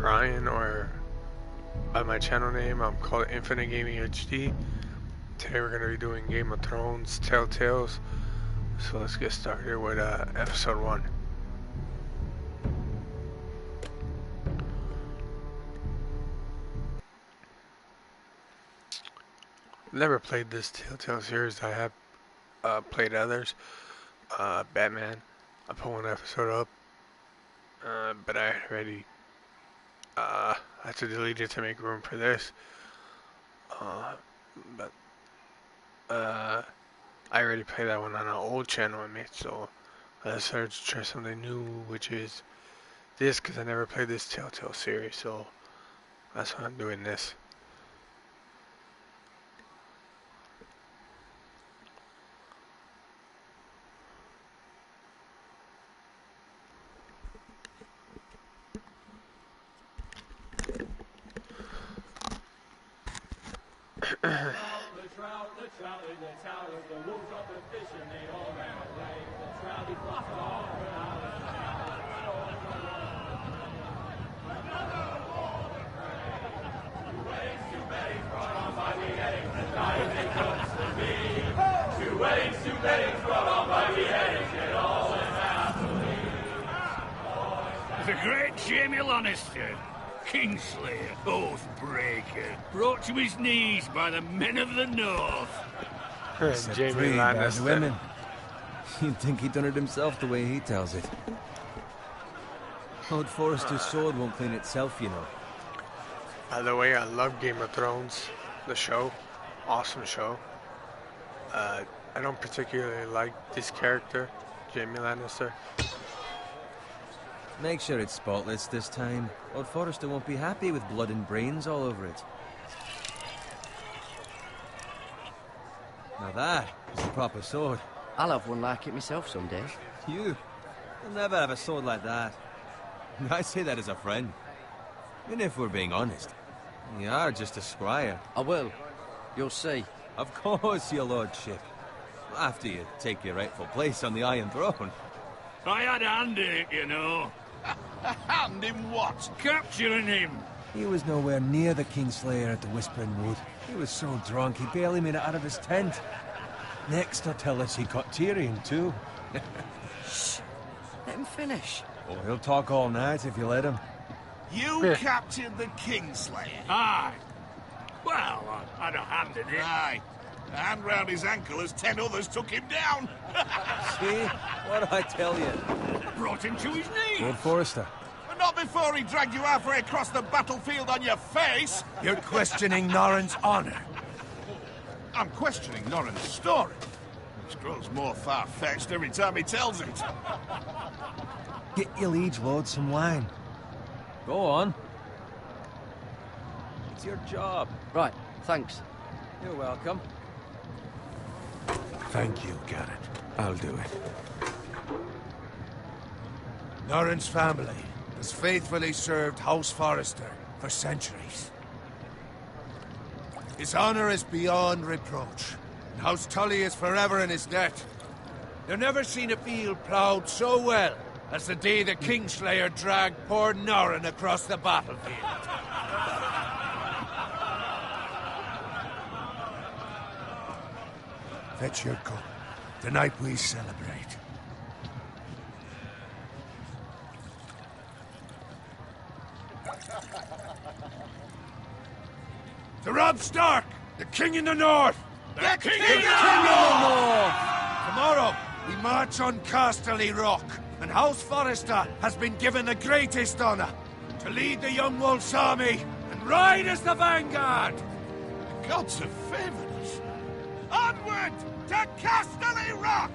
Ryan, or by my channel name, I'm called Infinite Gaming HD. Today we're going to be doing Game of Thrones Telltales. So let's get started with episode 1. Never played this Telltale series. I have played others. Batman. I put one episode up, but I already had to delete it to make room for this. But I already played that one on an old channel I made, so I decided to try something new, which is this, because I never played this Telltale series, so that's why I'm doing this. The great Jaime Lannister, Kingslayer, Oathbreaker, brought to his knees by the men of the North. Jaime Lannister. Women. You'd think he'd done it himself the way he tells it. Lord Forrester's sword won't clean itself, you know. By the way, I love Game of Thrones, the show. Awesome show. I don't particularly like this character, Jaime Lannister. Make sure it's spotless this time. Lord Forrester won't be happy with blood and brains all over it. Now that is a proper sword. I'll have one like it myself someday. You'll never have a sword like that. I say that as a friend. And if we're being honest, you are just a squire. I will. You'll see. Of course, your lordship. After you take your rightful place on the Iron Throne. I had a hand in it, you know. A hand in what? Capturing him. He was nowhere near the Kingslayer at the Whispering Wood. He was so drunk he barely made it out of his tent. Next, he'll tell us he caught Tyrion, too. Shh. Let him finish. Oh, he'll talk all night if you let him. You captured the Kingslayer? Aye. Well, I had a hand in it. Aye. A hand round his ankle as 10 others took him down. See? What'd I tell you? Brought him to his knees. Lord Forrester. But not before he dragged you halfway across the battlefield on your face. You're questioning Norrin's honor. I'm questioning Norrin's story, which grows more far-fetched every time he tells it. Get your liege lord some wine. Go on. It's your job. Right, thanks. You're welcome. Thank you, Garrett. I'll do it. Norrin's family has faithfully served House Forrester for centuries. His honor is beyond reproach, and House Tully is forever in his debt. You've never seen a field ploughed so well as the day the Kingslayer dragged poor Norrin across the battlefield. Fetch your cup. Tonight we celebrate. To Robb Stark, the King in the North! The King in the North! Tomorrow, we march on Casterly Rock, and House Forrester has been given the greatest honor to lead the Young Wolf's army and ride as the vanguard! The gods have favored us. Onward to Casterly Rock!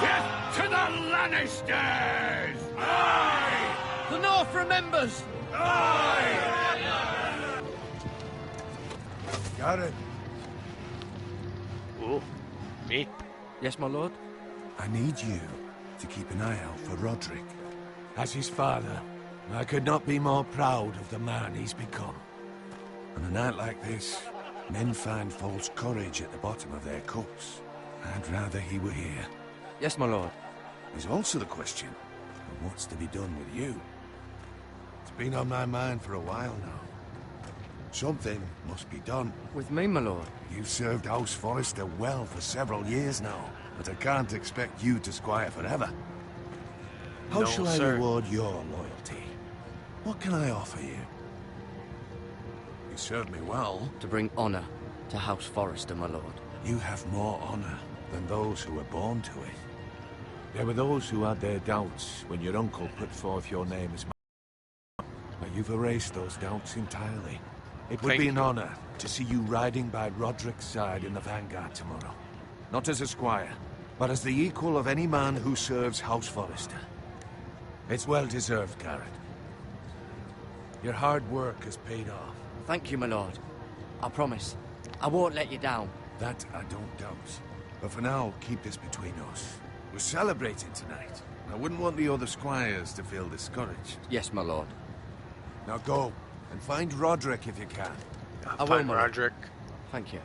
Death to the Lannisters! Aye! The North remembers! Aye! Garrett, Ooh, me? Yes, my lord? I need you to keep an eye out for Roderick. As his father, I could not be more proud of the man he's become. On a night like this, men find false courage at the bottom of their cups. I'd rather he were here. Yes, my lord. There's also the question of what's to be done with you. It's been on my mind for a while now. Something must be done. With me, my lord. You've served House Forrester well for several years now, but I can't expect you to squire forever. How No, shall I sir. reward your loyalty? What can I offer you? You served me well. To bring honor to House Forrester, my lord. You have more honor than those who were born to it. There were those who had their doubts when your uncle put forth your name as But you've erased those doubts entirely. It would Thank be an you. honor to see you riding by Roderick's side in the vanguard tomorrow. Not as a squire, but as the equal of any man who serves House Forrester. It's well deserved, Garrett. Your hard work has paid off. Thank you, my lord. I promise. I won't let you down. That I don't doubt. But for now, keep this between us. We're celebrating tonight. I wouldn't want the other squires to feel discouraged. Yes, my lord. Now go, and find Roderick if you can. I will, Find my lord. Roderick. Thank you.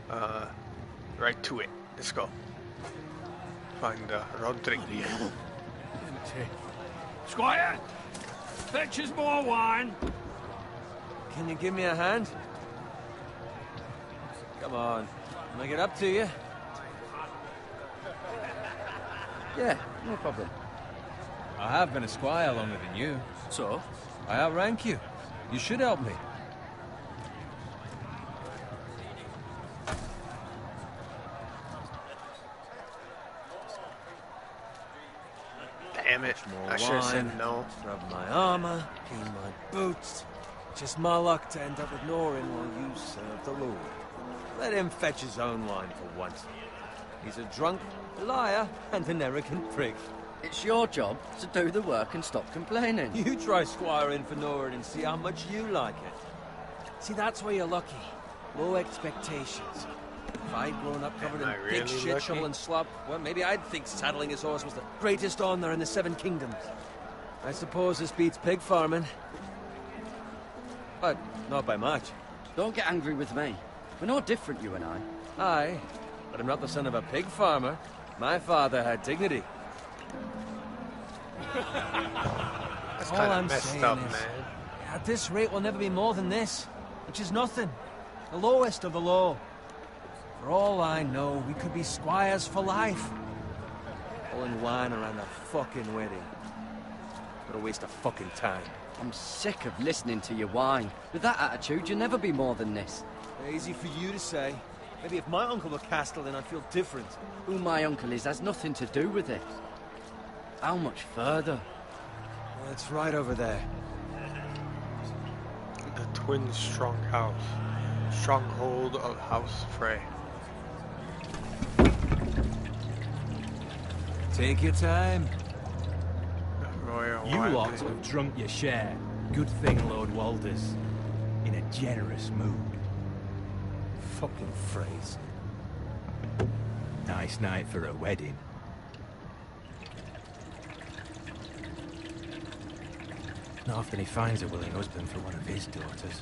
Right to it. Let's go. Find Roderick. Squire, fetch us more wine. Can you give me a hand? Come on. Can I get up to you? Yeah, no problem. I have been a squire longer than you. So? I outrank you. You should help me. Damn it. More I should have wine. said no. Rub my armor, clean my boots. Just my luck to end up with Norin while you serve the Lord. Let him fetch his own wine for once. He's a drunk, a liar, and an arrogant prick. It's your job to do the work and stop complaining. You try squiring for Norin and see how much you like it. See, that's where you're lucky. Low expectations. If I'd grown up covered in Am I big really shit lucky? shovel and slop, well, maybe I'd think saddling his horse was the greatest honor in the Seven Kingdoms. I suppose this beats pig farming. But not by much. Don't get angry with me. We're no different, you and I. Aye, but I'm not the son of a pig farmer. My father had dignity. That's All kind I'm of messed saying up, is- man. At this rate, we'll never be more than this, which is nothing. The lowest of the low. For all I know, we could be squires for life. Pulling wine around a fucking wedding. What a waste of fucking time. I'm sick of listening to your whine. With that attitude, you'll never be more than this. Easy for you to say. Maybe if my uncle were Castellan, I'd feel different. Who my uncle is has nothing to do with it. How much further? Well, it's right over there. The twin strong house. Stronghold of House Frey. Take your time. Royal You wine. lot have drunk your share. Good thing Lord Walder's in a generous mood. Fucking phrase. Nice night for a wedding. Not often he finds a willing husband for one of his daughters.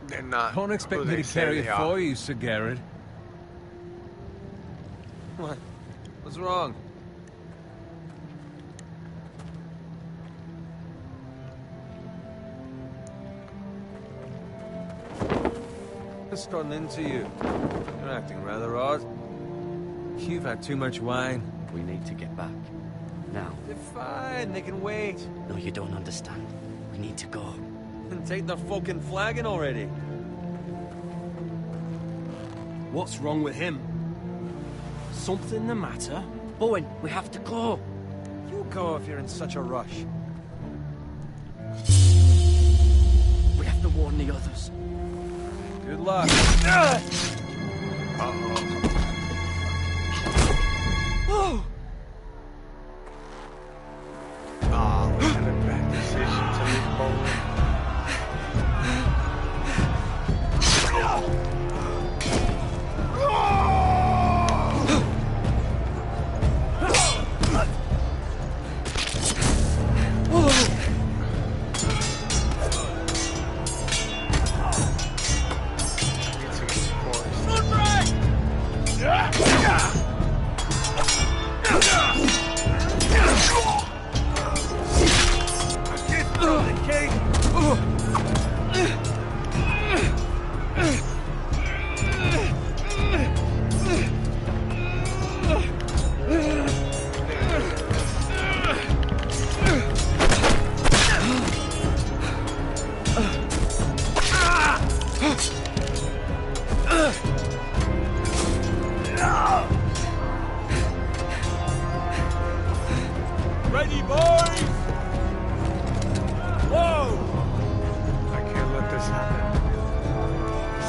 They're not. Don't expect who me they to say carry they it are. for you, Sir Garrett. What? What's wrong? What's gotten into you? You're acting rather odd. You've had too much wine. We need to get back. Now. They're fine, they can wait. No, you don't understand. We need to go. And take the fucking flagon already. What's wrong with him? Something the matter? Bowen, we have to go. You go if you're in such a rush. We have to warn the others. Good luck. Oh! Oh, we had a bad decision to leave Poland. Need some support. Ready, boys! Whoa! I can't let this happen.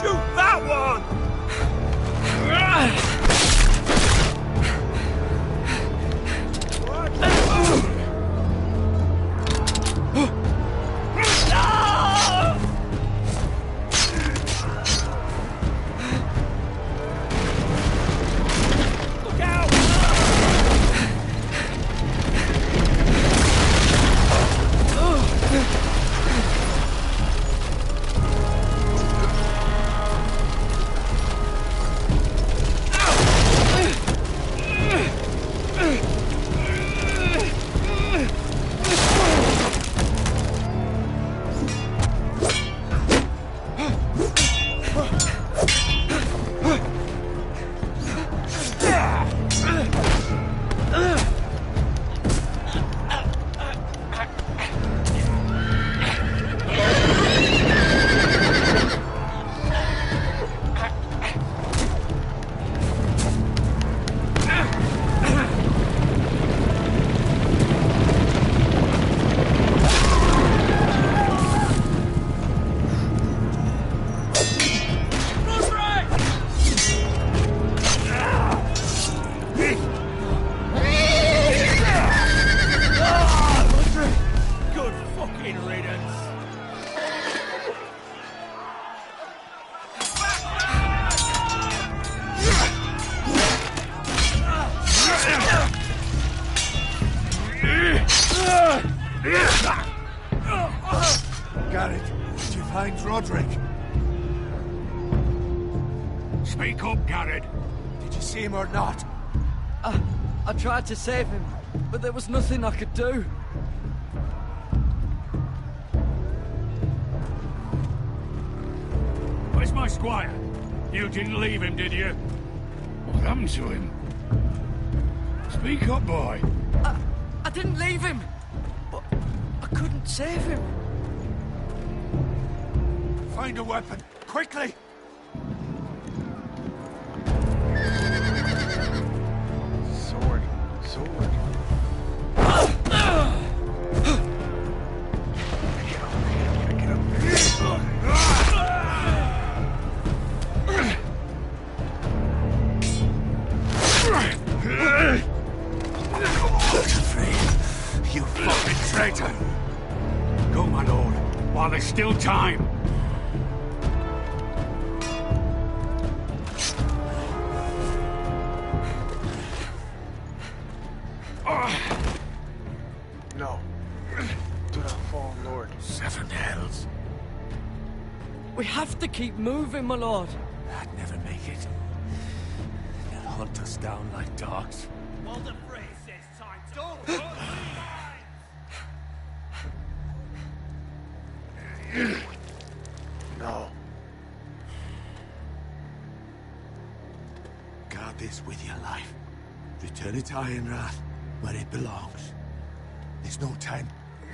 Shoot that one! Good fucking riddance. Garrett, did you find Roderick? Speak up, Garrett. Did you see him or not? I tried to save him, but there was nothing I could do. Where's my squire? You didn't leave him, did you? What happened to him? Speak up, boy. I didn't leave him, but I couldn't save him. Find a weapon, quickly! Sword. Sword. You fucking traitor! Go, my lord, while there's still time. No. Do not fall, Lord. Seven hells. We have to keep moving, my lord. I'd never make it. They'll hunt us down like dogs. Walder Frey says time to... No. Guard this with your life. Return it to Ironrath, where it belongs. There's no time.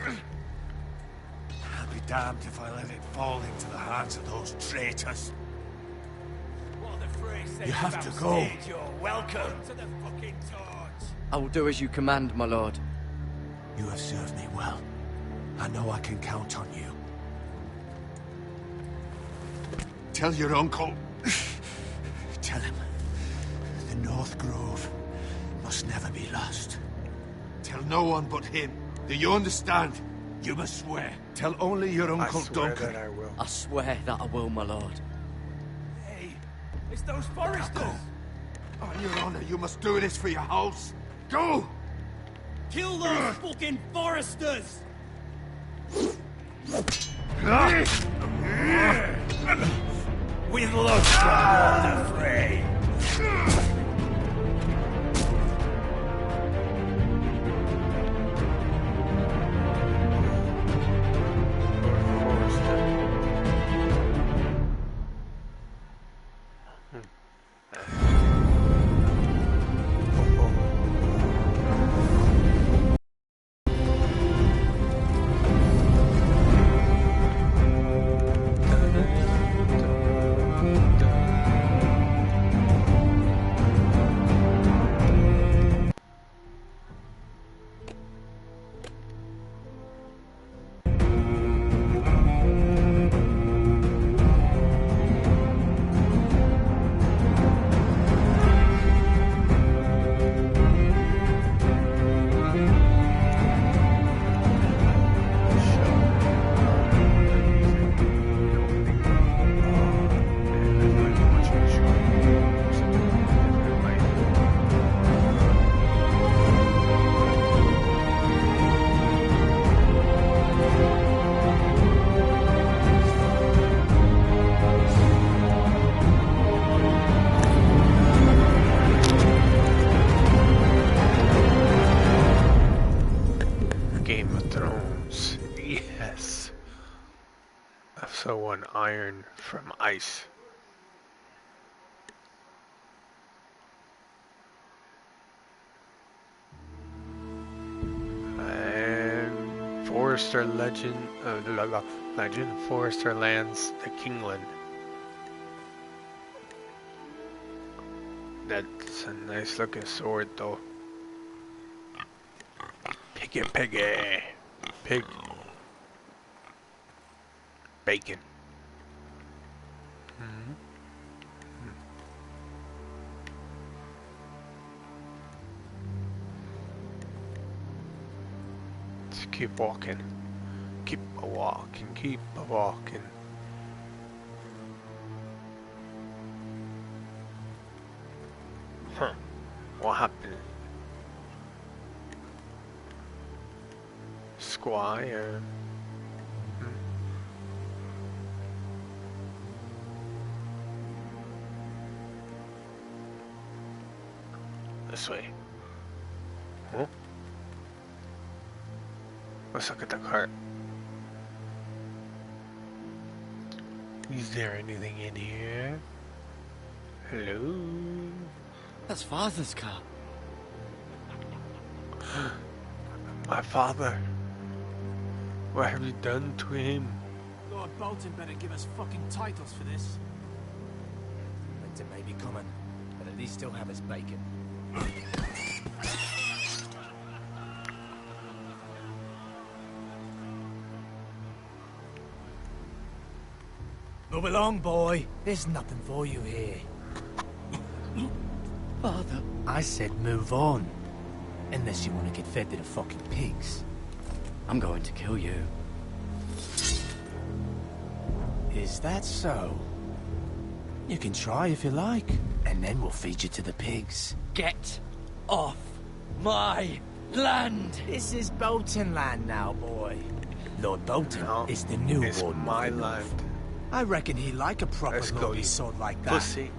I'll be damned if I let it fall into the hands of those traitors. You have to go. You're welcome to the fucking torch. I will do as you command, my lord. You have served me well. I know I can count on you. Tell your uncle. Tell him. The North Grove must never be lost. Tell no one but him. Do you understand? You must swear. Tell only your Uncle I swear Duncan. that I will. I swear that I will, my lord. Hey, it's those foresters. On your honor, you must do this for your house. Go! Kill those fucking foresters. With love from Walder Frey. also won iron from ice. And Forrester Legend, Legend of Forrester lands the Kingland. That's a nice looking sword though. Piggy piggy. Pig. Bacon. Let's keep walking. Keep a walking. Keep a walking. Huh. What happened? Squire. This way. Huh? Let's look at the cart. Is there anything in here? Hello? That's Father's car. My father. What have you done to him? Lord Bolton better give us fucking titles for this. Winter may be coming, but at least he'll have his bacon. Move along, boy. There's nothing for you here. Father. I said move on. Unless you want to get fed to the fucking pigs. I'm going to kill you. Is that so? You can try if you like, and then we'll feed you to the pigs. Get off my land! This is Bolton land now, boy. Lord Bolton No, is the new it's warden. my of the North. land. I reckon he like a proper Let's go, lordy you sword like that. Pussy.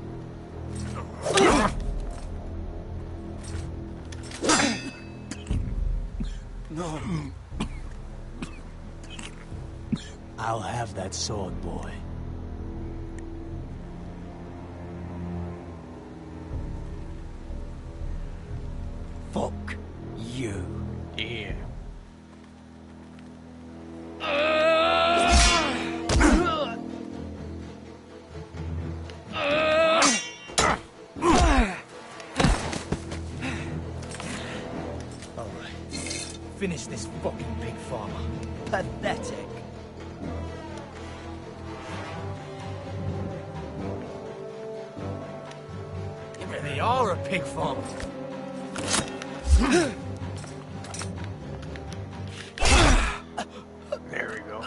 No. I'll have that sword, boy. Fuck you. Yeah. Finish this fucking pig farmer. Pathetic. You really are a pig farmer. There we go.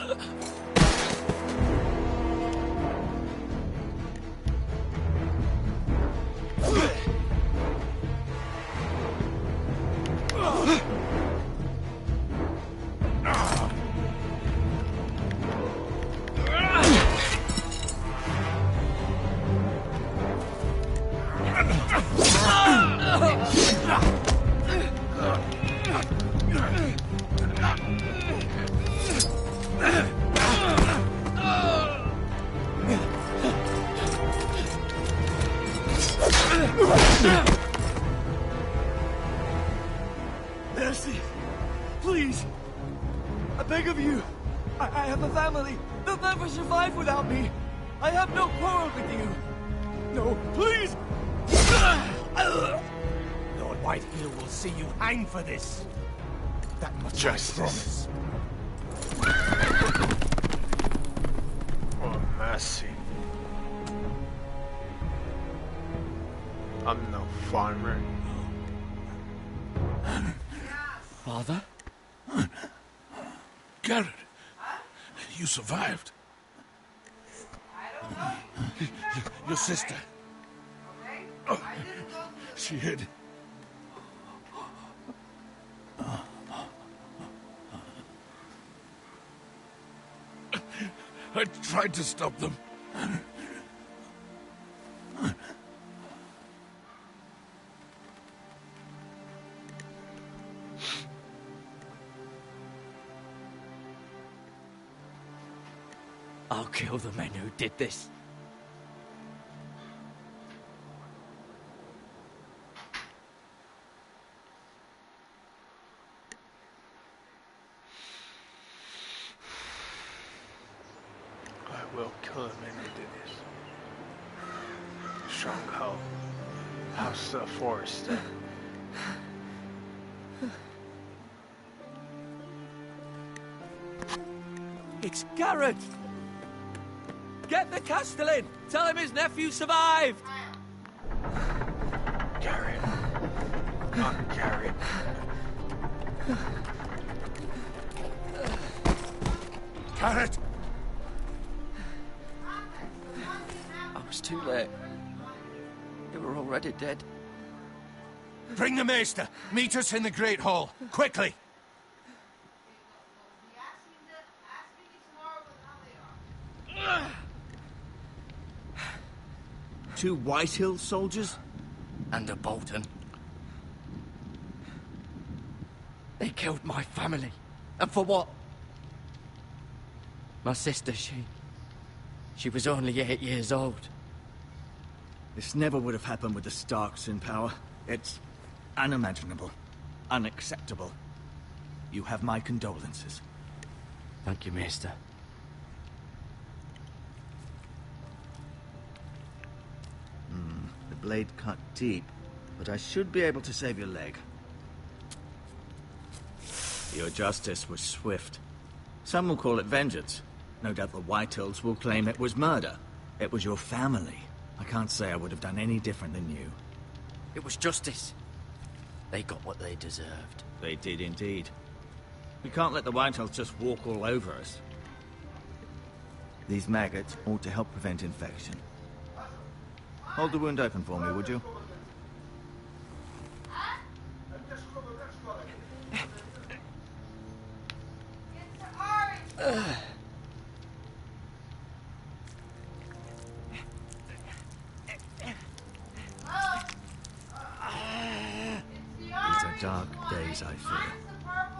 Mercy! Please! I beg of you! I have a family! They'll never survive without me! I have no quarrel with you! No, please! Lord Whitehill will see you hang for this! That much Justice. I promise. Oh, mercy. I'm no farmer. Father? Garrett, you survived. Your sister. Oh, she hid. I tried to stop them. I'll kill the men who did this. I will kill the man who did this. Stronghold. House of Forest. It's Garrett! Get the Castellan! Tell him his nephew survived! Garrett. Not Garrett. Garrett! I was too late. They were already dead. Bring the Maester! Meet us in the Great Hall! Quickly! Two Whitehill soldiers? And a Bolton. They killed my family. And for what? My sister, she was only 8 years old. This never would have happened with the Starks in power. It's unimaginable. Unacceptable. You have my condolences. Thank you, Maester. The blade cut deep, but I should be able to save your leg. Your justice was swift. Some will call it vengeance. No doubt the Whitehills will claim it was murder. It was your family. I can't say I would have done any different than you. It was justice. They got what they deserved. They did indeed. We can't let the Whitehills just walk all over us. These maggots ought to help prevent infection. Hold the wound open for me, would you? These are dark days, I fear.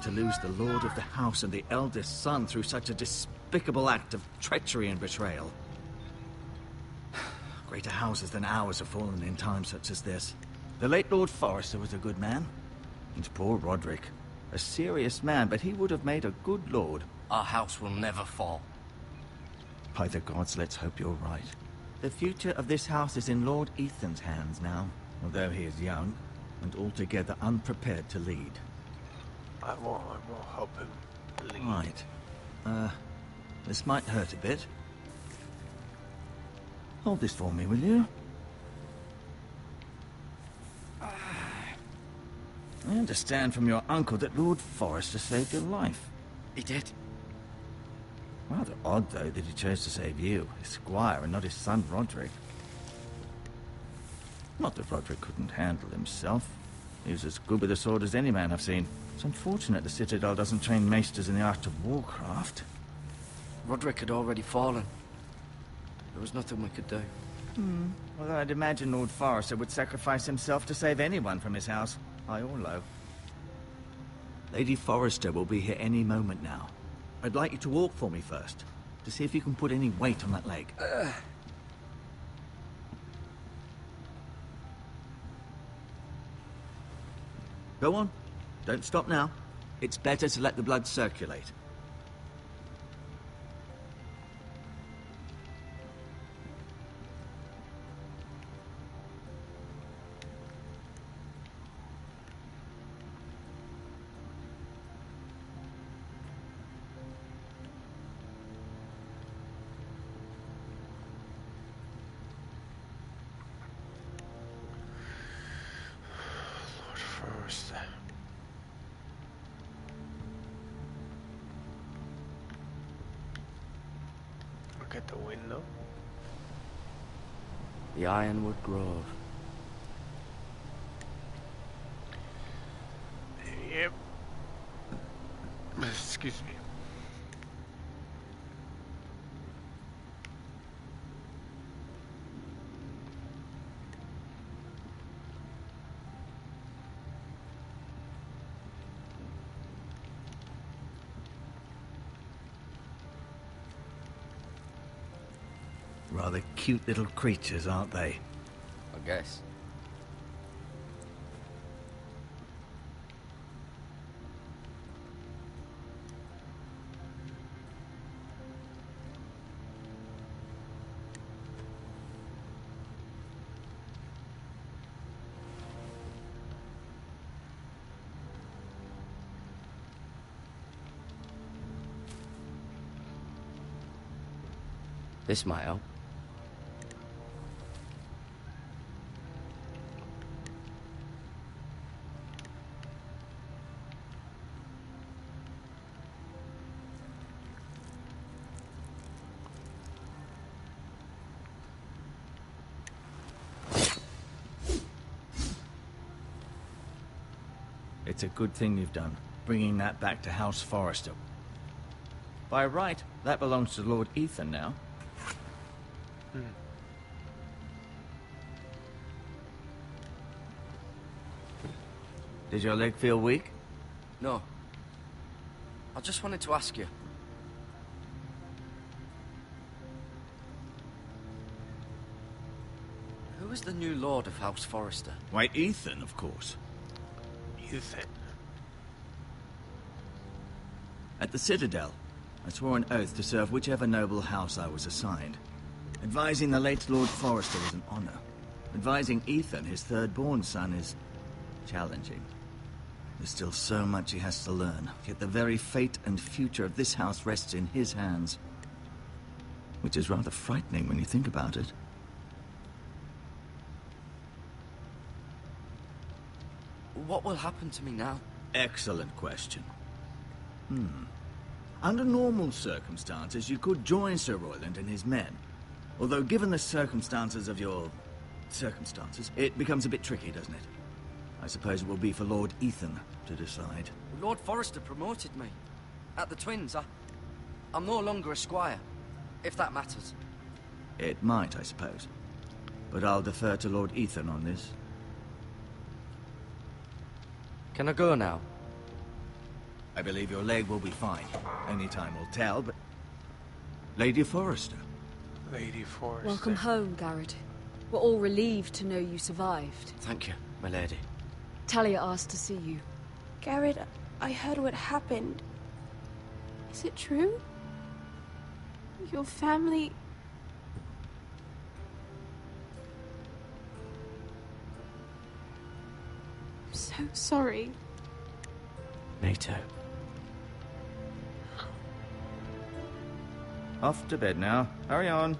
To lose the lord of the house and the eldest son through such a despicable act of treachery and betrayal. Greater houses than ours have fallen in times such as this. The late Lord Forrester was a good man. And poor Roderick. A serious man, but he would have made a good lord. Our house will never fall. By the gods, let's hope you're right. The future of this house is in Lord Ethan's hands now, although he is young and altogether unprepared to lead. I will help him lead. Right. This might hurt a bit. Hold this for me, will you? I understand from your uncle that Lord Forrester saved your life. He did. Rather odd, though, that he chose to save you, his squire, and not his son Roderick. Not that Roderick couldn't handle himself. He was as good with a sword as any man I've seen. It's unfortunate the Citadel doesn't train maesters in the art of warcraft. Roderick had already fallen. There was nothing we could do. Well, I'd imagine Lord Forrester would sacrifice himself to save anyone from his house, high or low. Lady Forrester will be here any moment now. I'd like you to walk for me first, to see if you can put any weight on that leg. Go on. Don't stop now. It's better to let the blood circulate. First. Look at the window. The Ironwood Grove. Yep. Excuse me. Rather cute little creatures, aren't they? I guess. This might help. It's a good thing you've done, bringing that back to House Forrester. By right, that belongs to Lord Ethan now. Did your leg feel weak? No. I just wanted to ask you. Who is the new Lord of House Forrester? Why, Ethan, of course. Ethan. At the Citadel, I swore an oath to serve whichever noble house I was assigned. Advising the late Lord Forrester was an honor. Advising Ethan, his third-born son, is challenging. There's still so much he has to learn, yet the very fate and future of this house rests in his hands. Which is rather frightening when you think about it. What will happen to me now? Excellent question. Under normal circumstances, you could join Sir Royland and his men. Although given the circumstances of your circumstances, it becomes a bit tricky, doesn't it? I suppose it will be for Lord Ethan to decide. Lord Forrester promoted me. At the Twins, I'm no longer a squire, if that matters. It might, I suppose. But I'll defer to Lord Ethan on this. Can I go now? I believe your leg will be fine. Only time will tell, but... Lady Forrester. Lady Forrester. Welcome home, Garrett. We're all relieved to know you survived. Thank you, my lady. Talia asked to see you. Garrett, I heard what happened. Is it true? Your family... I'm so sorry. Me too. Off to bed now. Hurry on.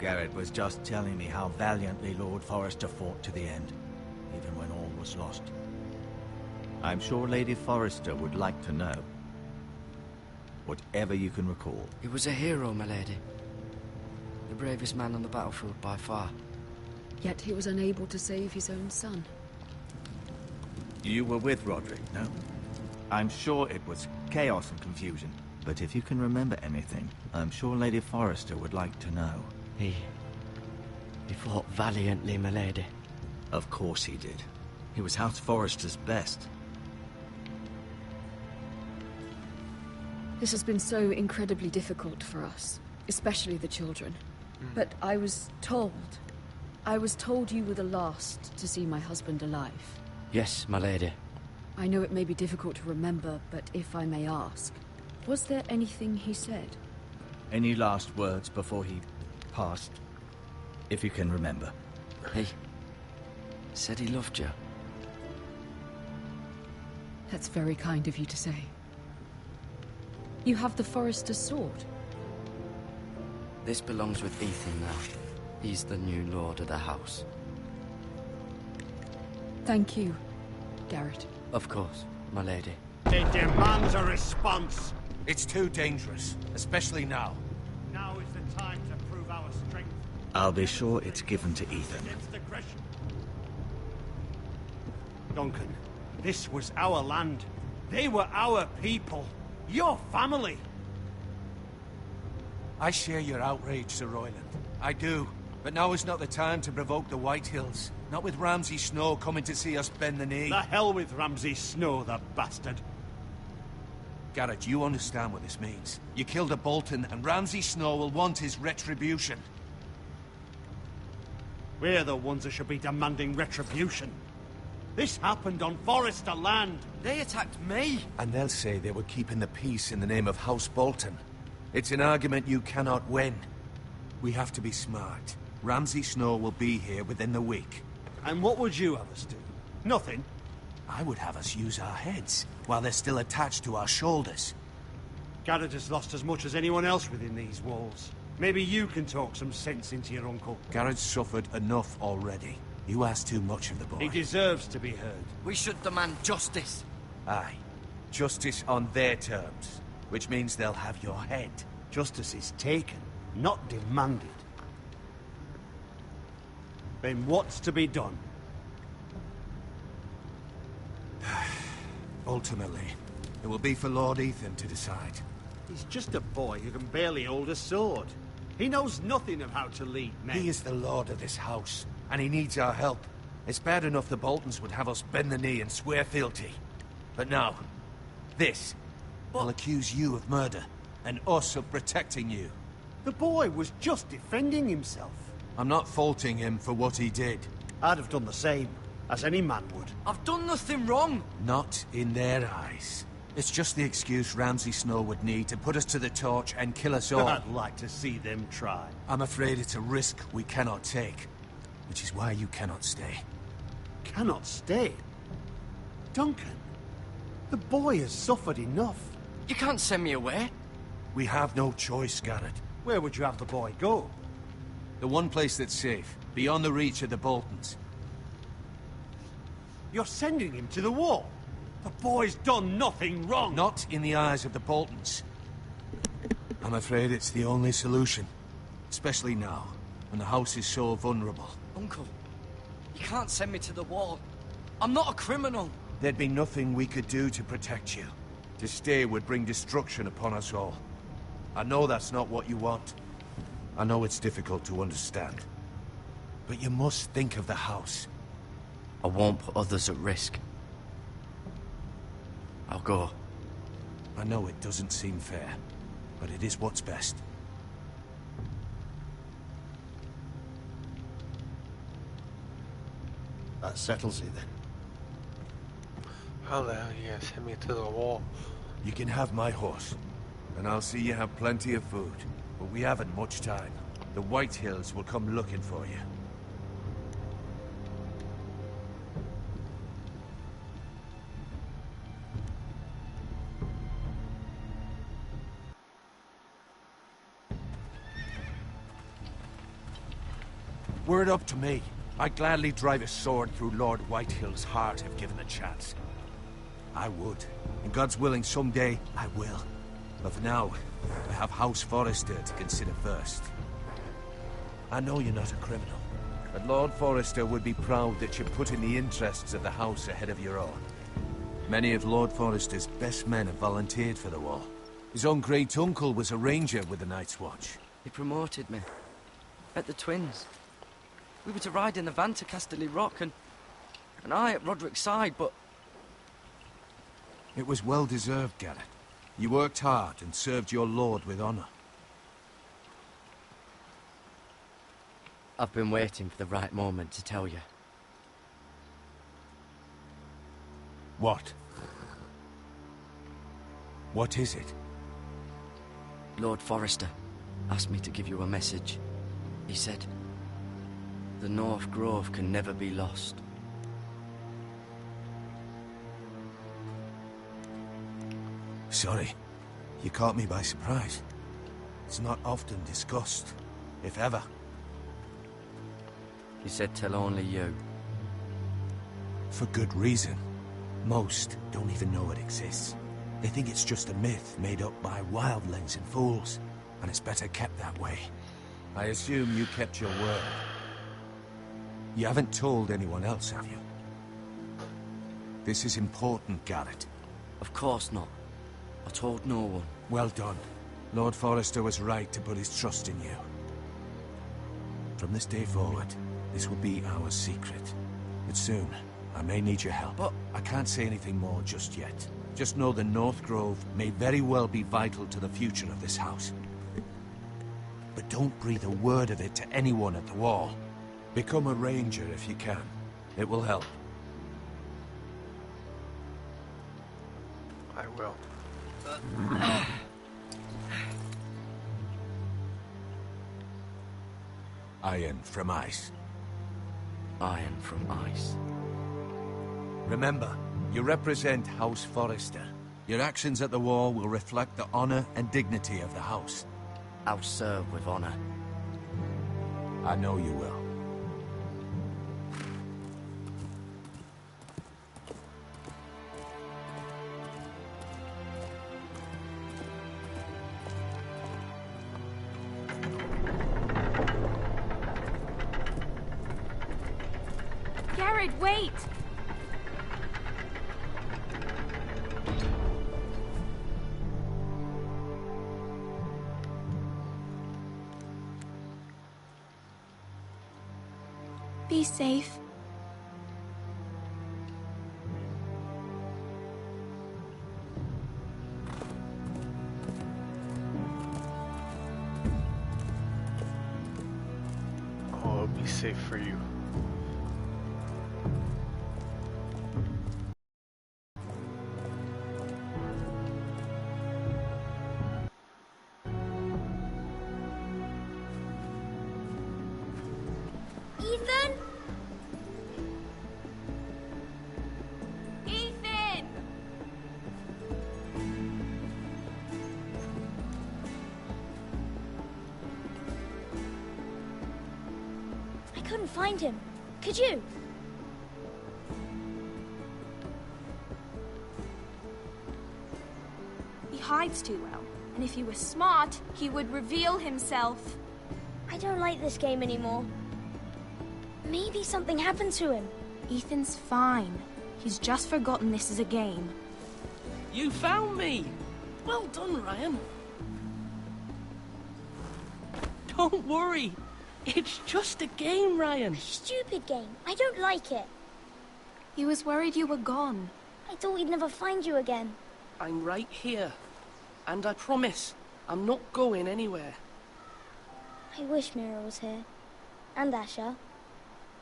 Garrett was just telling me how valiantly Lord Forrester fought to the end, even when all was lost. I'm sure Lady Forrester would like to know. Whatever you can recall. He was a hero, my lady. The bravest man on the battlefield by far. Yet he was unable to save his own son. You were with Roderick, no? I'm sure it was chaos and confusion. But if you can remember anything, I'm sure Lady Forrester would like to know. He fought valiantly, my lady. Of course he did. He was House Forrester's best. This has been so incredibly difficult for us, especially the children. But I was told you were the last to see my husband alive. Yes, my lady. I know it may be difficult to remember, but if I may ask, was there anything he said? Any last words before he passed? If you can remember. He said he loved you. That's very kind of you to say. You have the Forrester's sword. This belongs with Ethan now. He's the new lord of the house. Thank you, Garrett. Of course, my lady. It demands a response. It's too dangerous, especially now. Now is the time to prove our strength. I'll be sure it's given to Ethan. Against aggression. Duncan, this was our land. They were our people. Your family. I share your outrage, Sir Royland. I do. But now is not the time to provoke the Whitehills. Not with Ramsay Snow coming to see us bend the knee. The hell with Ramsay Snow, the bastard. Garrett, you understand what this means. You killed a Bolton, and Ramsay Snow will want his retribution. We're the ones that should be demanding retribution. This happened on Forrester land. They attacked me. And they'll say they were keeping the peace in the name of House Bolton. It's an argument you cannot win. We have to be smart. Ramsay Snow will be here within the week. And what would you have us do? Nothing. I would have us use our heads, while they're still attached to our shoulders. Garrett has lost as much as anyone else within these walls. Maybe you can talk some sense into your uncle. Garrett's suffered enough already. You ask too much of the boy. He deserves to be heard. We should demand justice. Aye. Justice on their terms, which means they'll have your head. Justice is taken, not demanded. Then what's to be done? Ultimately, it will be for Lord Ethan to decide. He's just a boy who can barely hold a sword. He knows nothing of how to lead men. He is the lord of this house, and he needs our help. It's bad enough the Boltons would have us bend the knee and swear fealty. But now, this will accuse you of murder, and us of protecting you. The boy was just defending himself. I'm not faulting him for what he did. I'd have done the same, as any man would. I've done nothing wrong. Not in their eyes. It's just the excuse Ramsay Snow would need to put us to the torch and kill us all. I'd like to see them try. I'm afraid it's a risk we cannot take, which is why you cannot stay. Cannot stay? Duncan, the boy has suffered enough. You can't send me away. We have no choice, Garrett. Where would you have the boy go? The one place that's safe, beyond the reach of the Boltons. You're sending him to the wall? The boy's done nothing wrong! Not in the eyes of the Boltons. I'm afraid it's the only solution. Especially now, when the house is so vulnerable. Uncle, you can't send me to the wall. I'm not a criminal. There'd be nothing we could do to protect you. To stay would bring destruction upon us all. I know that's not what you want. I know it's difficult to understand. But you must think of the house. I won't put others at risk. I'll go. I know it doesn't seem fair, but it is what's best. That settles it then. How the hell you gonna send me to the wall? You can have my horse, and I'll see you have plenty of food. But we haven't much time. The White Hills will come looking for you. Were it up to me, I'd gladly drive a sword through Lord Whitehill's heart if given the chance. I would. And God's willing, someday I will. But for now, I have House Forrester to consider first. I know you're not a criminal, but Lord Forrester would be proud that you're putting the interests of the house ahead of your own. Many of Lord Forrester's best men have volunteered for the war. His own great-uncle was a ranger with the Night's Watch. He promoted me. At the Twins. We were to ride in the van to Casterly Rock, and I at Roderick's side, but... It was well-deserved, Garrett. You worked hard and served your lord with honor. I've been waiting for the right moment to tell you. What? What is it? Lord Forrester asked me to give you a message. He said, the North Grove can never be lost. Sorry. You caught me by surprise. It's not often discussed, if ever. He said tell only you. For good reason. Most don't even know it exists. They think it's just a myth made up by wildlings and fools, and it's better kept that way. I assume you kept your word. You haven't told anyone else, have you? This is important, Garrett. Of course not. I told no one. Well done. Lord Forrester was right to put his trust in you. From this day forward, this will be our secret. But soon, I may need your help. But... I can't say anything more just yet. Just know the North Grove may very well be vital to the future of this house. But don't breathe a word of it to anyone at the Wall. Become a ranger if you can. It will help. I will. Iron from ice. Iron from ice. Remember, you represent House Forrester. Your actions at the Wall will reflect the honor and dignity of the house. I'll serve with honor. I know you will. Garrett, wait! Be safe. Oh, I'll be safe for you. Ethan? Ethan! I couldn't find him. Could you? He hides too well, and if he were smart, he would reveal himself. I don't like this game anymore. Maybe something happened to him. Ethan's fine. He's just forgotten this is a game. You found me! Well done, Ryan. Don't worry. It's just a game, Ryan. Stupid game. I don't like it. He was worried you were gone. I thought we'd never find you again. I'm right here. And I promise, I'm not going anywhere. I wish Mira was here. And Asher.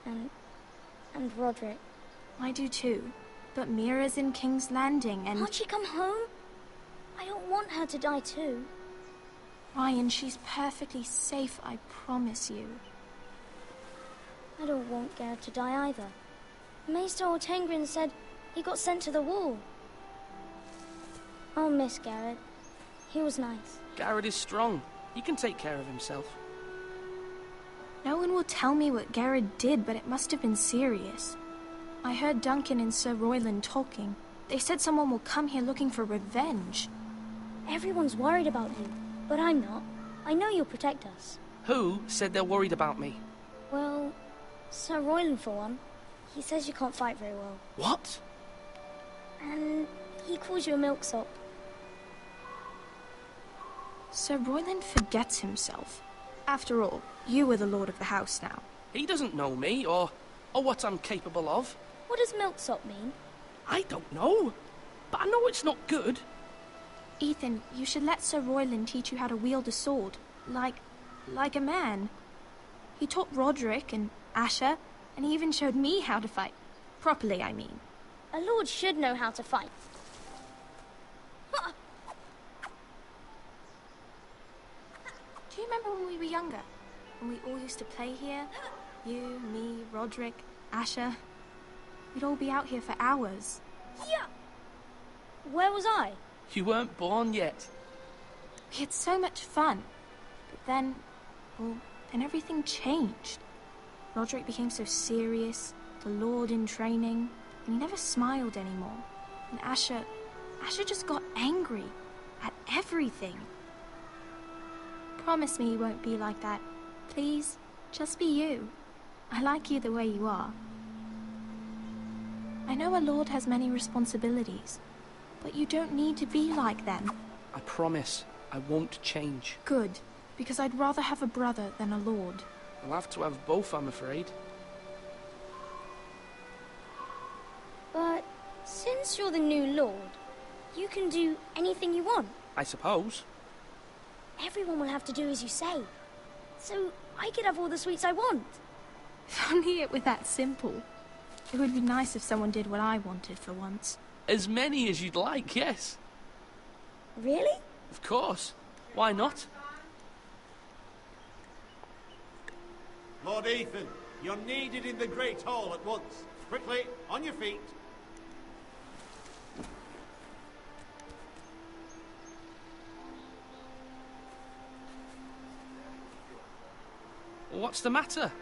And Roderick. I do too. But Mira's in King's Landing and... Can't she come home? I don't want her to die too. Ryan, she's perfectly safe, I promise you. I don't want Garrett to die either. Maester Ortengrin said he got sent to the Wall. I'll miss Garrett. He was nice. Garrett is strong. He can take care of himself. No one will tell me what Garrett did, but it must have been serious. I heard Duncan and Sir Royland talking. They said someone will come here looking for revenge. Everyone's worried about you, but I'm not. I know you'll protect us. Who said they're worried about me? Well, Sir Royland for one. He says you can't fight very well. What? And he calls you a milksop. Sir Royland forgets himself. After all, you are the lord of the house now. He doesn't know me, or what I'm capable of. What does milksop mean? I don't know, but I know it's not good. Ethan, you should let Sir Royland teach you how to wield a sword. Like a man. He taught Roderick and Asher, and he even showed me how to fight. Properly, I mean. A lord should know how to fight. Do you remember when we were younger? When we all used to play here? You, me, Roderick, Asher. We'd all be out here for hours. Yeah. Where was I? You weren't born yet. We had so much fun. But then, then everything changed. Roderick became so serious, the Lord in training, and he never smiled anymore. And Asher just got angry at everything. Promise me you won't be like that. Please, just be you. I like you the way you are. I know a lord has many responsibilities, but you don't need to be like them. I promise I won't change. Good, because I'd rather have a brother than a lord. I'll have to have both, I'm afraid. But since you're the new lord, You can do anything you want. I suppose. Everyone will have to do as you say. So I could have all the sweets I want. If only it were that simple. It would be nice if someone did what I wanted for once. As many as you'd like, yes. Really? Of course. Why not? Lord Ethan, you're needed in the Great Hall at once. Quickly, on your feet. What's the matter?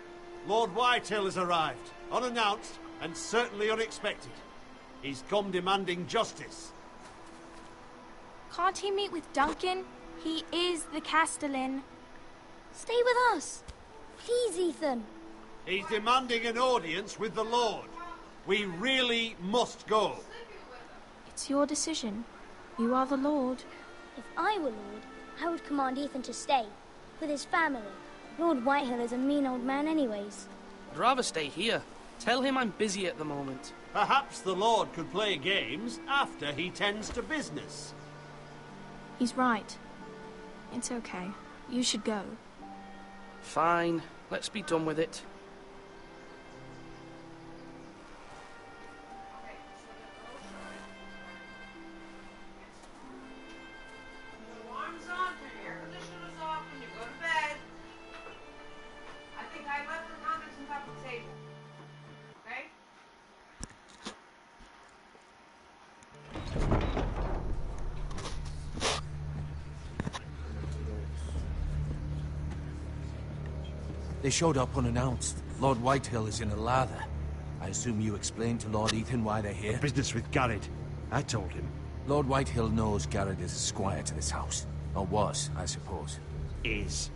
Lord Whitehill has arrived, unannounced and certainly unexpected. He's come demanding justice. Can't he meet with Duncan? He is the Castellan. Stay with us. Please, Ethan. He's demanding an audience with the Lord. We really must go. It's your decision. You are the Lord. If I were Lord, I would command Ethan to stay, with his family. Lord Whitehill is a mean old man anyways. I'd rather stay here. Tell him I'm busy at the moment. Perhaps the Lord could play games after he tends to business. He's right. It's okay. You should go. Fine. Let's be done with it. They showed up unannounced. Lord Whitehill is in a lather. I assume you explained to Lord Ethan why they're here? Business with Garrett. I told him. Lord Whitehill knows Garrett is a squire to this house. Or was, I suppose.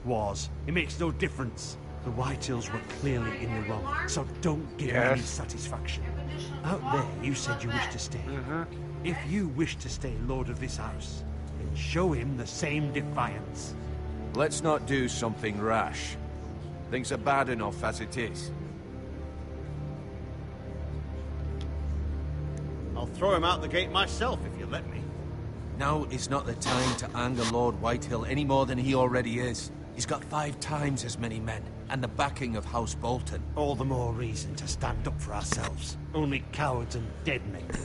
Was. It makes no difference. The Whitehills were clearly in the wrong, so don't give me any satisfaction. Out there, you said you wished to stay. If you wish to stay lord of this house, then show him the same defiance. Let's not do something rash. Things are bad enough as it is. I'll throw him out the gate myself if you let me. Now is not the time to anger Lord Whitehill any more than he already is. He's got 5 times as many men, and the backing of House Bolton. All the more reason to stand up for ourselves. Only cowards and dead men go.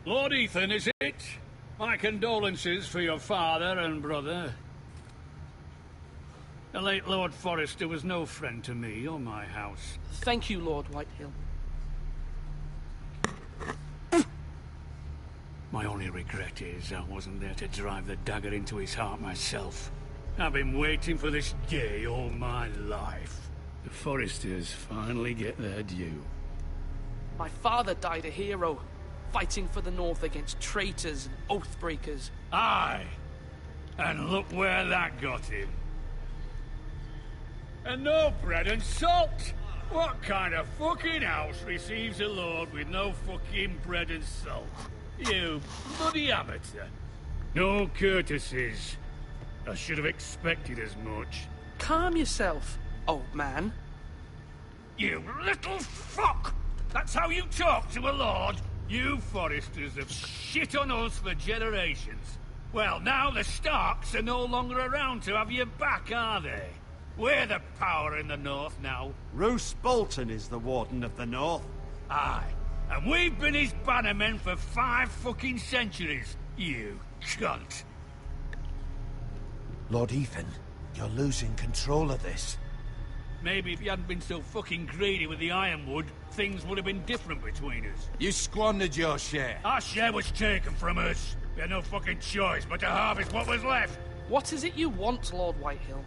Lord Ethan, is it? My condolences for your father and brother. The late Lord Forrester was no friend to me or my house. Thank you, Lord Whitehill. My only regret is I wasn't there to drive the dagger into his heart myself. I've been waiting for this day all my life. The Forresters finally get their due. My father died a hero, fighting for the North against traitors and oathbreakers. Aye, and look where that got him. And no bread and salt! What kind of fucking house receives a lord with no fucking bread and salt? You bloody amateur. No courtesies. I should have expected as much. Calm yourself, old man. You little fuck! That's how you talk to a lord? You Forresters have shit on us for generations. Well, now the Starks are no longer around to have your back, are they? We're the power in the North now. Roose Bolton is the Warden of the North. Aye, and we've been his bannermen for 5 fucking centuries, you cunt. Lord Ethan, you're losing control of this. Maybe if you hadn't been so fucking greedy with the ironwood, things would have been different between us. You squandered your share. Our share was taken from us. We had no fucking choice but to harvest what was left. What is it you want, Lord Whitehill?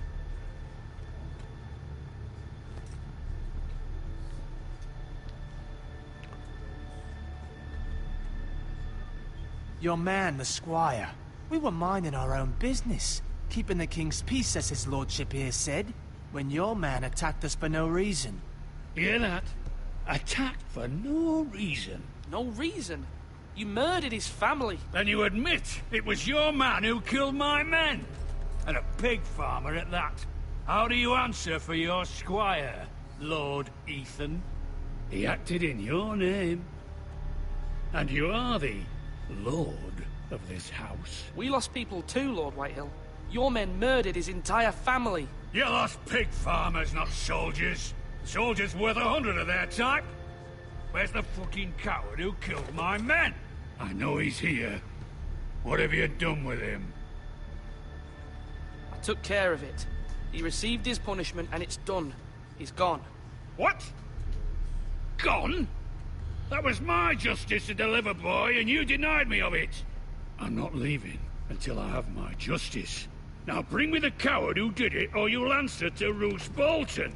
Your man, the squire. We were minding our own business, keeping the king's peace, as his lordship here said, when your man attacked us for no reason. Hear that? Attacked for no reason. No reason? You murdered his family. Then you admit it was your man who killed my men? And a pig farmer at that. How do you answer for your squire, Lord Ethan? He acted in your name. And you are the lord of this house. We lost people too, Lord Whitehill. Your men murdered his entire family. You lost pig farmers, not soldiers. Soldiers worth 100 of their type. Where's the fucking coward who killed my men? I know he's here. What have you done with him? I took care of it. He received his punishment and it's done. He's gone. What? Gone? That was my justice to deliver, boy, and you denied me of it. I'm not leaving until I have my justice. Now bring me the coward who did it, or you'll answer to Roose Bolton.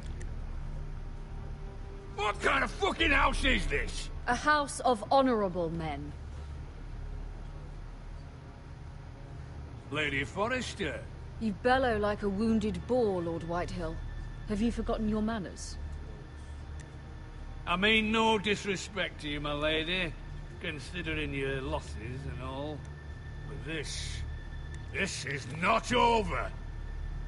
What kind of fucking house is this? A house of honorable men. Lady Forrester. You bellow like a wounded boar, Lord Whitehill. Have you forgotten your manners? I mean no disrespect to you, my lady, considering your losses and all. But this is not over.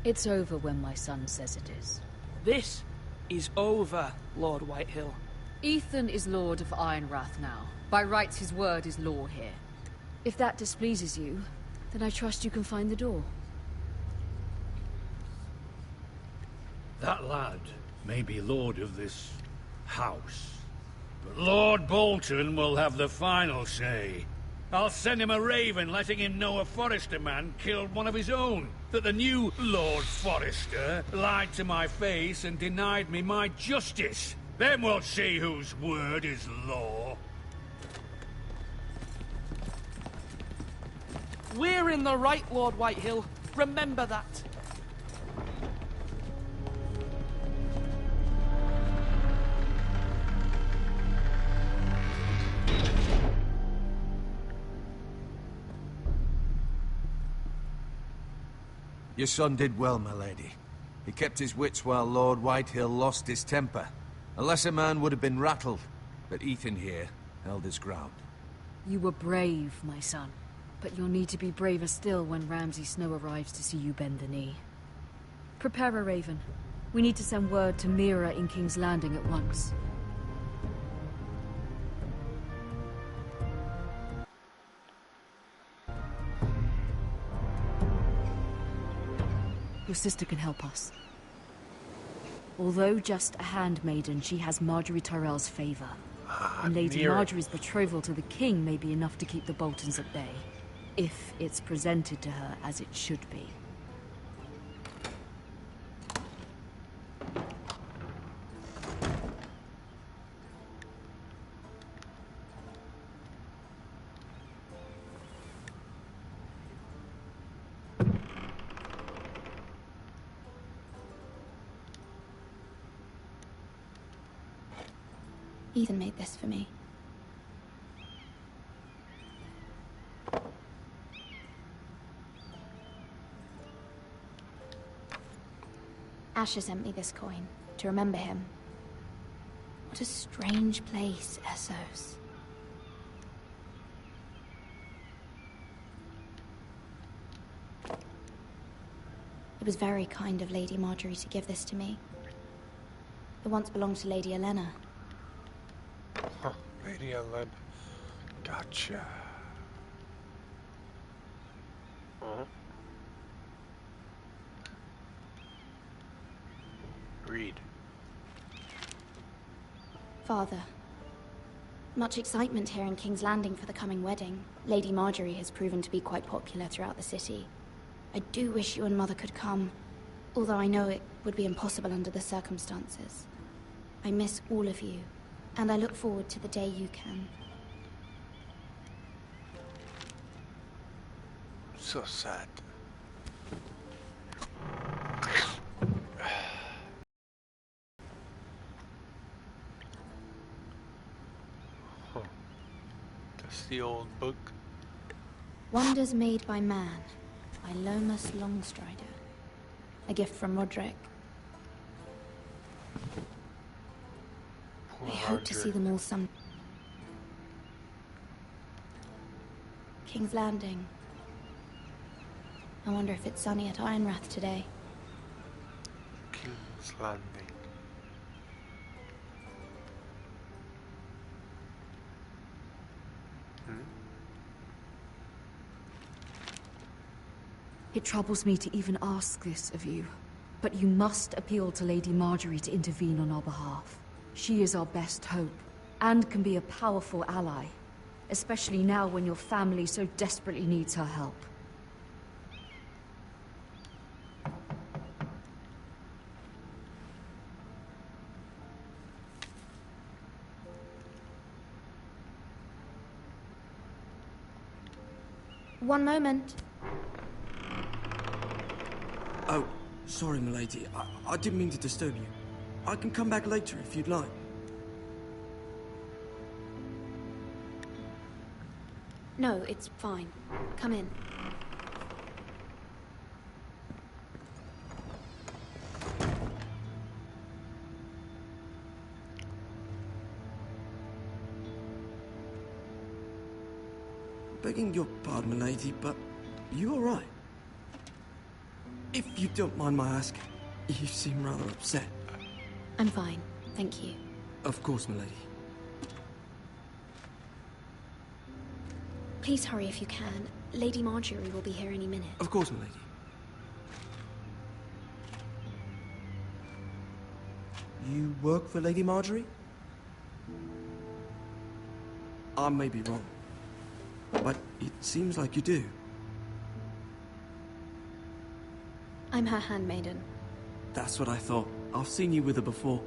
It's over when my son says it is. This is over, Lord Whitehill. Ethan is Lord of Ironrath now. By rights, his word is law here. If that displeases you, then I trust you can find the door. That lad may be lord of this house, but Lord Bolton will have the final say. I'll send him a raven letting him know a Forrester man killed one of his own, that the new Lord Forrester lied to my face and denied me my justice. Then we'll see whose word is law. We're in the right, Lord Whitehill. Remember that. Your son did well, my lady. He kept his wits while Lord Whitehill lost his temper. A lesser man would have been rattled, but Ethan here held his ground. You were brave, my son. But you'll need to be braver still when Ramsay Snow arrives to see you bend the knee. Prepare a raven. We need to send word to Mira in King's Landing at once. Your sister can help us. Although just a handmaiden, she has Marjorie Tyrell's favor. And Lady Marjorie's betrothal to the king may be enough to keep the Boltons at bay. If it's presented to her as it should be. Ethan made this for me. Asher sent me this coin to remember him. What a strange place, Essos. It was very kind of Lady Marjorie to give this to me. It once belonged to Lady Olenna. Huh, Lady Olenna. Gotcha. Read. Father, much excitement here in King's Landing for the coming wedding. Lady Marjorie has proven to be quite popular throughout the city. I do wish you and Mother could come, although I know it would be impossible under the circumstances. I miss all of you, and I look forward to the day you can. So sad. That's the old book. Wonders Made by Man, by Lomas Longstrider. A gift from Roderick. I hope to see them all some... King's Landing. I wonder if it's sunny at Ironrath today. King's Landing. It troubles me to even ask this of you, but you must appeal to Lady Marjorie to intervene on our behalf. She is our best hope, and can be a powerful ally, especially now when your family so desperately needs her help. One moment. Oh, sorry, milady. I didn't mean to disturb you. I can come back later if you'd like. No, it's fine. Come in. Begging your pardon, milady, but you all right? If you don't mind my asking, you seem rather upset. I'm fine, thank you. Of course, milady. Please hurry if you can. Lady Marjorie will be here any minute. Of course, milady. You work for Lady Marjorie? I may be wrong, but it seems like you do. I'm her handmaiden. That's what I thought. I've seen you with her before.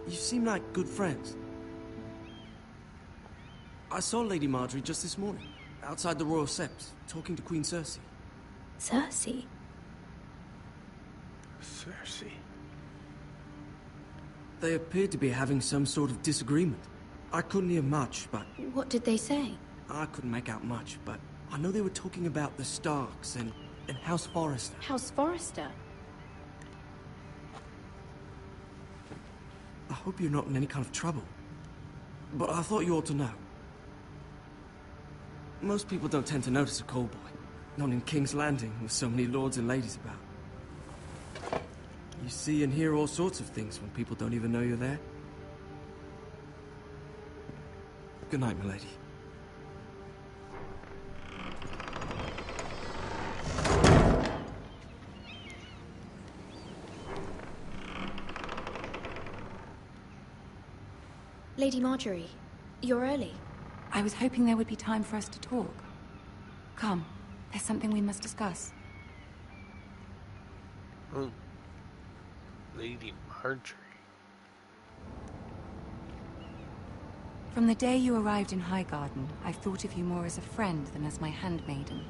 You seem like good friends. I saw Lady Marjorie just this morning, outside the Royal Sept, talking to Queen Cersei. Cersei? Cersei? They appeared to be having some sort of disagreement. I couldn't hear much, but... What did they say? I couldn't make out much, but I know they were talking about the Starks and House Forrester. House Forrester? I hope you're not in any kind of trouble. But I thought you ought to know. Most people don't tend to notice a callboy. Not in King's Landing, with so many lords and ladies about. You see and hear all sorts of things when people don't even know you're there. Good night, milady. Lady Marjorie, you're early. I was hoping there would be time for us to talk. Come, there's something we must discuss. Oh. Lady Marjorie. From the day you arrived in Highgarden, I've thought of you more as a friend than as my handmaiden.